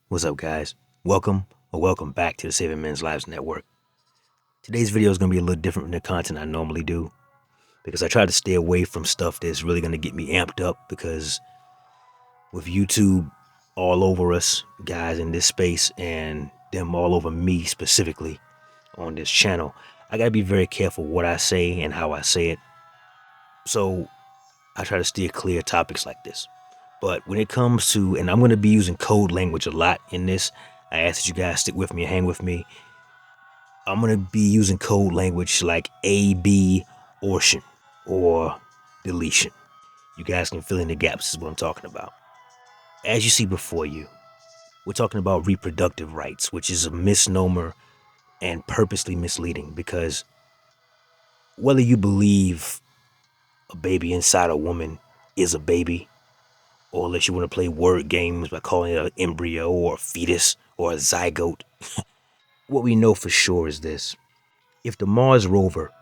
What's up, guys? Welcome back to the Saving Men's Lives Network. Today's video is going to be a little different from the content I normally do because I try to stay away from stuff that's really going to get me amped up, because with YouTube all over us guys in this space and them all over me specifically on this channel, I got to be very careful what I say and how I say it. So I try to steer clear of topics like this. But when it comes to, and I'm going to be using code language a lot in this, I ask that you guys stick with me and hang with me. I'm going to be using code language like abortion or deletion. You guys can fill in the gaps, is what I'm talking about. As you see before you, we're talking about reproductive rights, which is a misnomer and purposely misleading, because whether you believe a baby inside a woman is a baby, or unless you want to play word games by calling it an embryo or a fetus or a zygote, what we know for sure is this. If the Mars rover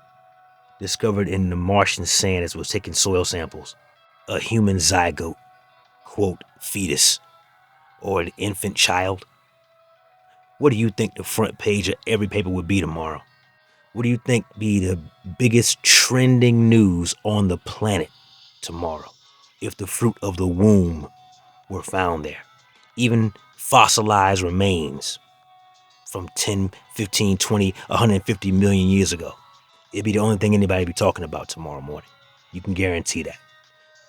discovered in the Martian sand as it was taking soil samples a human zygote, quote, fetus, or an infant child, what do you think the front page of every paper would be tomorrow? What do you think be the biggest trending news on the planet tomorrow if the fruit of the womb were found there? Even fossilized remains from 10, 15, 20, 150 million years ago. It'd be the only thing anybody be talking about tomorrow morning. You can guarantee that.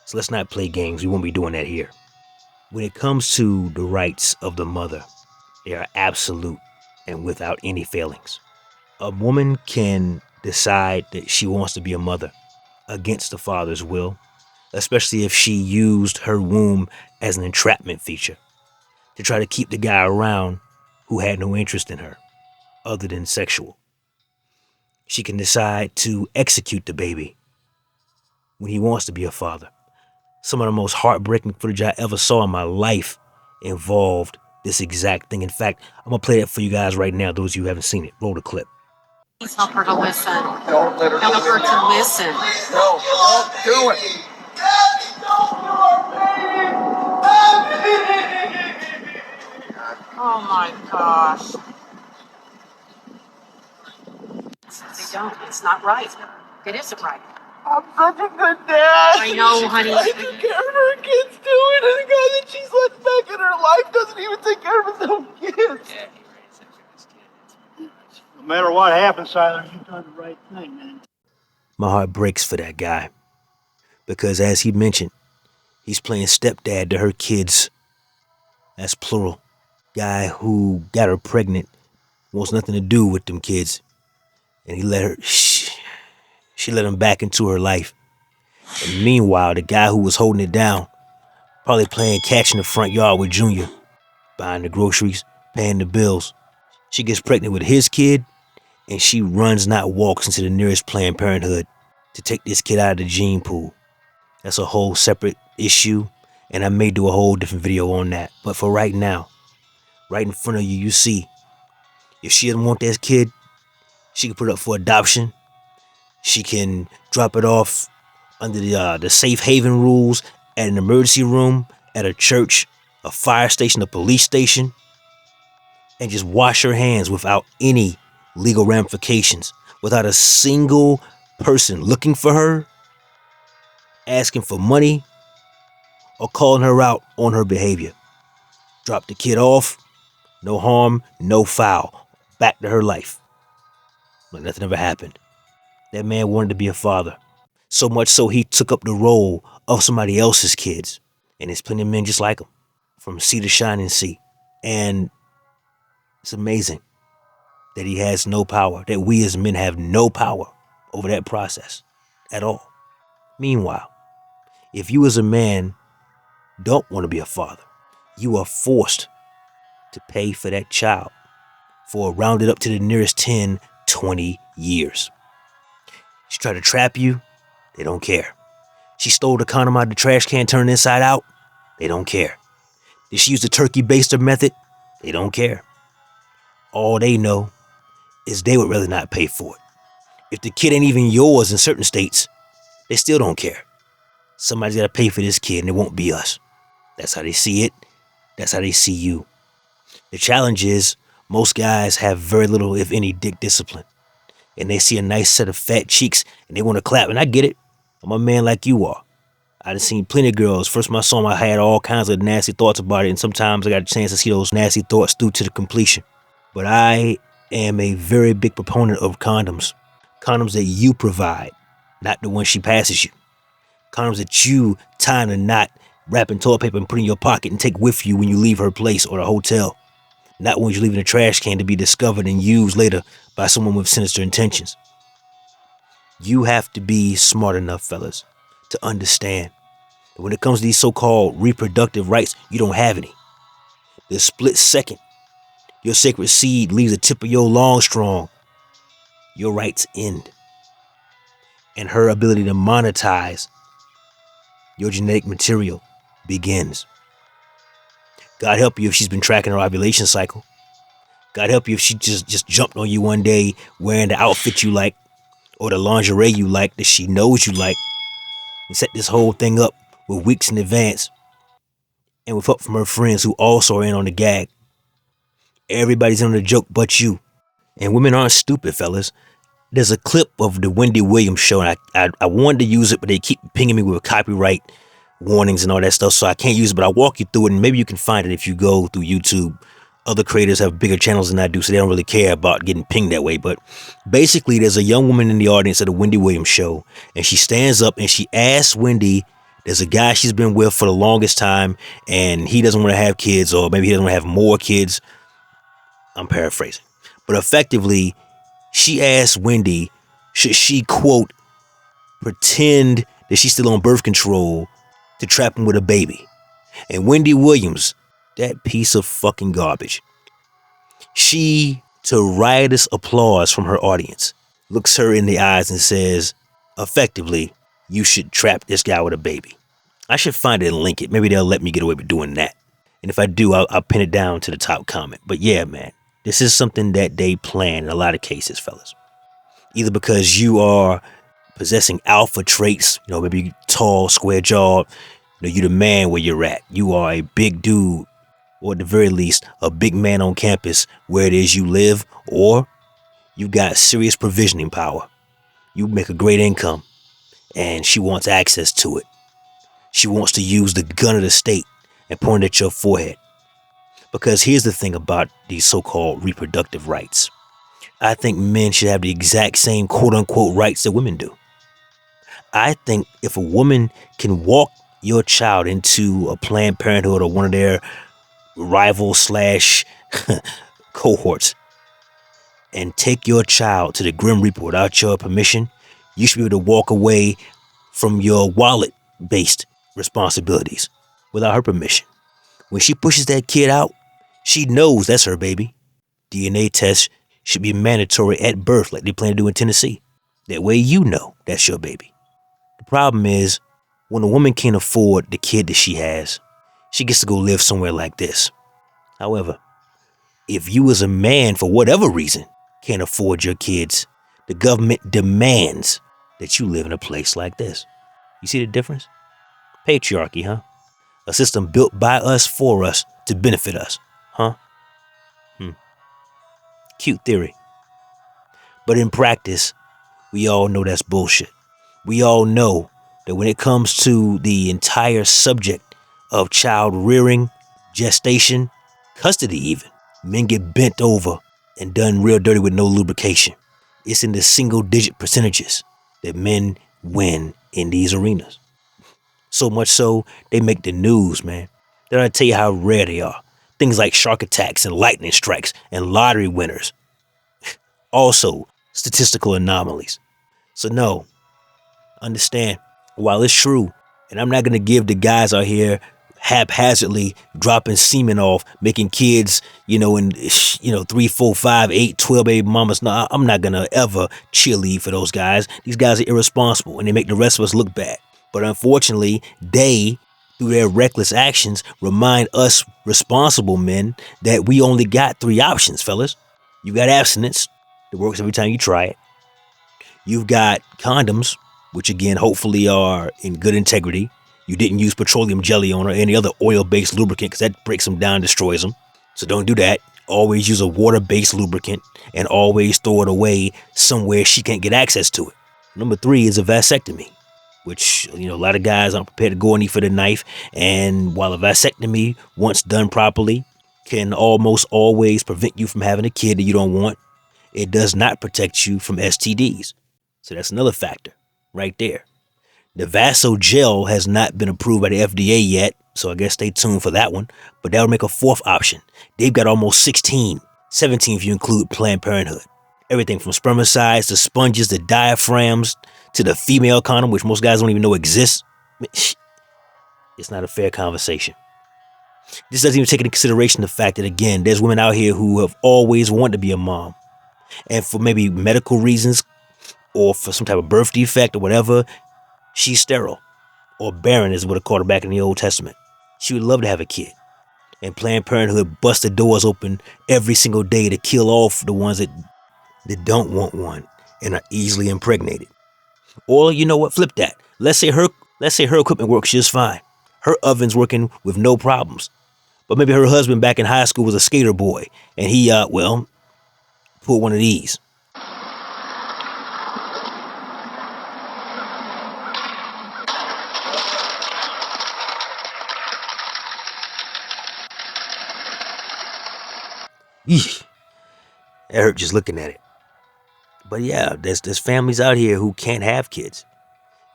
So let's not play games. We won't be doing that here. When it comes to the rights of the mother, they are absolute and without any failings. A woman can decide that she wants to be a mother against the father's will, especially if she used her womb as an entrapment feature to try to keep the guy around who had no interest in her other than sexual. She can decide to execute the baby when he wants to be a father. Some of the most heartbreaking footage I ever saw in my life involved this exact thing. In fact, I'm going to play that for you guys right now, those of you who haven't seen it. Roll the clip. Please help her to listen. Don't let her help her to listen. No, don't do it. Oh my gosh. They don't. It's not right. It isn't right. I'm such a good dad. I know, honey. I take care of her kids too, and the guy that she's let back in her life doesn't even take care of his own kids. No matter what happens, Siler, you've done the right thing, man. My heart breaks for that guy, because as he mentioned, he's playing stepdad to her kids. That's plural. Guy who got her pregnant wants nothing to do with them kids, and he let her. She let him back into her life. And meanwhile, the guy who was holding it down, probably playing catch in the front yard with Junior, buying the groceries, paying the bills. She gets pregnant with his kid, and she runs, not walks, into the nearest Planned Parenthood to take this kid out of the gene pool. That's a whole separate issue, and I may do a whole different video on that. But for right now, right in front of you, you see, if she doesn't want that kid, she can put it up for adoption. She can drop it off under the safe haven rules at an emergency room, at a church, a fire station, a police station, and just wash her hands without any legal ramifications, without a single person looking for her, asking for money, or calling her out on her behavior. Drop the kid off, no harm, no foul, back to her life like nothing ever happened. That man wanted to be a father, so much so he took up the role of somebody else's kids. And there's plenty of men just like him, from sea to shining sea. And it's amazing that he has no power, that we as men have no power over that process at all. Meanwhile, if you as a man don't want to be a father, you are forced to pay for that child for rounded up to the nearest 10, 20 years. She tried to trap you, they don't care. She stole the condom out of the trash can, turned it inside out, they don't care. Did she use the turkey baster method? They don't care. All they know is they would rather not pay for it. If the kid ain't even yours in certain states, They still don't care. Somebody's got to pay for this kid, and it won't be us. That's how they see it. That's how they see you. The challenge is most guys have very little, if any, dick discipline. And they see a nice set of fat cheeks, and they want to clap. And I get it. I'm a man like you are. I done seen plenty of girls. First when I saw them, I had all kinds of nasty thoughts about it. And sometimes I got a chance to see those nasty thoughts through to the completion. But I am a very big proponent of condoms. Condoms that you provide, not the one she passes you. Condoms that you tie in a knot, wrap in toilet paper and put in your pocket and take with you when you leave her place or the hotel. Not when you leave in a trash can to be discovered and used later by someone with sinister intentions. You have to be smart enough, fellas, to understand that when it comes to these so-called reproductive rights, you don't have any. The split second your sacred seed leaves the tip of your long strong, your rights end. And her ability to monetize your genetic material begins. God help you if she's been tracking her ovulation cycle. God help you if she just jumped on you one day wearing the outfit you like or the lingerie you like that she knows you like and set this whole thing up with weeks in advance and with help from her friends who also are in on the gag. Everybody's in on the joke but you. And women aren't stupid, fellas. There's a clip of the Wendy Williams show, and I wanted to use it, but they keep pinging me with copyright warnings and all that stuff, so I can't use it, but I'll walk you through it, and maybe you can find it if you go through YouTube. Other creators have bigger channels than I do, so they don't really care about getting pinged that way. But basically, there's a young woman in the audience at the Wendy Williams show, and she stands up and she asks Wendy, there's a guy she's been with for the longest time, and he doesn't want to have kids, or maybe he doesn't want to have more kids. I'm paraphrasing. But effectively, she asked Wendy, should she, quote, pretend that she's still on birth control to trap him with a baby? And Wendy Williams, that piece of fucking garbage, she, to riotous applause from her audience, looks her in the eyes and says, effectively, you should trap this guy with a baby. I should find it and link it. Maybe they'll let me get away with doing that. And if I do, I'll pin it down to the top comment. But yeah, man, this is something that they plan in a lot of cases, fellas. Either because you are possessing alpha traits, maybe you tall, square jawed, you're the man where you're at. You are a big dude, or at the very least, a big man on campus where it is you live, or you got serious provisioning power. You make a great income, and she wants access to it. She wants to use the gun of the state and point it at your forehead. Because here's the thing about these so-called reproductive rights. I think men should have the exact same quote-unquote rights that women do. I think if a woman can walk your child into a Planned Parenthood or one of their rival / cohorts and take your child to the Grim Reaper without your permission, you should be able to walk away from your wallet-based responsibilities without her permission. When she pushes that kid out, she knows that's her baby. DNA tests should be mandatory at birth like they plan to do in Tennessee. That way you know that's your baby. The problem is, when a woman can't afford the kid that she has, she gets to go live somewhere like this. However, if you as a man, for whatever reason, can't afford your kids, the government demands that you live in a place like this. You see the difference? Patriarchy, huh? A system built by us for us to benefit us, huh? Cute theory. But in practice, we all know that's bullshit. We all know that when it comes to the entire subject of child rearing, gestation, custody even, men get bent over and done real dirty with no lubrication. It's in the single-digit percentages that men win in these arenas. So much so, they make the news, man. They don't tell you how rare they are. Things like shark attacks and lightning strikes and lottery winners. Also, statistical anomalies. So no, understand, while it's true, and I'm not going to give the guys out here haphazardly dropping semen off, making kids, in 3, 4, 5, 8, 12 baby mamas. No, I'm not going to ever cheerlead for those guys. These guys are irresponsible and they make the rest of us look bad. But unfortunately, they, through their reckless actions, remind us responsible men that we only got 3 options, fellas. You got abstinence. It works every time you try it. You've got condoms, which again, hopefully are in good integrity. You didn't use petroleum jelly on or any other oil-based lubricant because that breaks them down and destroys them. So don't do that. Always use a water-based lubricant and always throw it away somewhere she can't get access to it. Number 3 is a vasectomy, which, a lot of guys aren't prepared to go any for the knife. And while a vasectomy, once done properly, can almost always prevent you from having a kid that you don't want, it does not protect you from STDs. So that's another factor right there. The Vasogel has not been approved by the FDA yet, so I guess stay tuned for that one. But that would make a 4th option. They've got almost 16, 17 if you include Planned Parenthood. Everything from spermicides to sponges to diaphragms to the female condom, which most guys don't even know exists. It's not a fair conversation. This doesn't even take into consideration the fact that, again, there's women out here who have always wanted to be a mom. And for maybe medical reasons or for some type of birth defect or whatever, she's sterile. Or barren is what it called her back in the Old Testament. She would love to have a kid. And Planned Parenthood busts the doors open every single day to kill off the ones that don't want one and are easily impregnated. Or you know what? Flip that. Let's say her equipment works just fine. Her oven's working with no problems. But maybe her husband back in high school was a skater boy and he pulled one of these. Eesh. It hurt just looking at it. But yeah, there's families out here who can't have kids.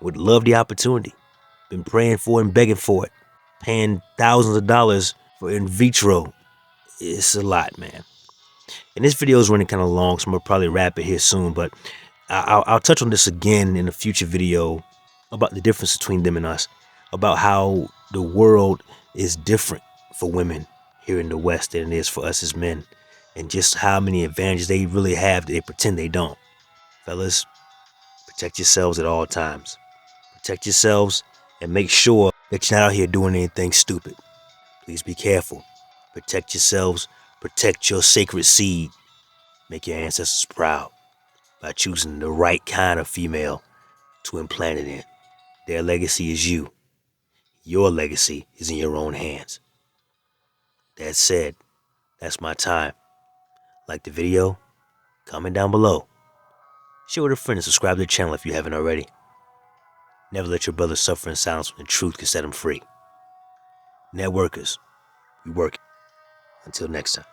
Would love the opportunity. Been praying for it and begging for it. Paying thousands of dollars for in vitro. It's a lot, man. And this video is running kind of long, so I'm going to probably wrap it here soon. But I'll touch on this again in a future video about the difference between them and us. About how the world is different for women here in the West than it is for us as men. And just how many advantages they really have that they pretend they don't. Fellas, protect yourselves at all times. Protect yourselves and make sure that you're not out here doing anything stupid. Please be careful. Protect yourselves. Protect your sacred seed. Make your ancestors proud by choosing the right kind of female to implant it in. Their legacy is you. Your legacy is in your own hands. That said, that's my time. Like the video, comment down below. Share with a friend and subscribe to the channel if you haven't already. Never let your brother suffer in silence when the truth can set him free. Networkers, we work. Until next time.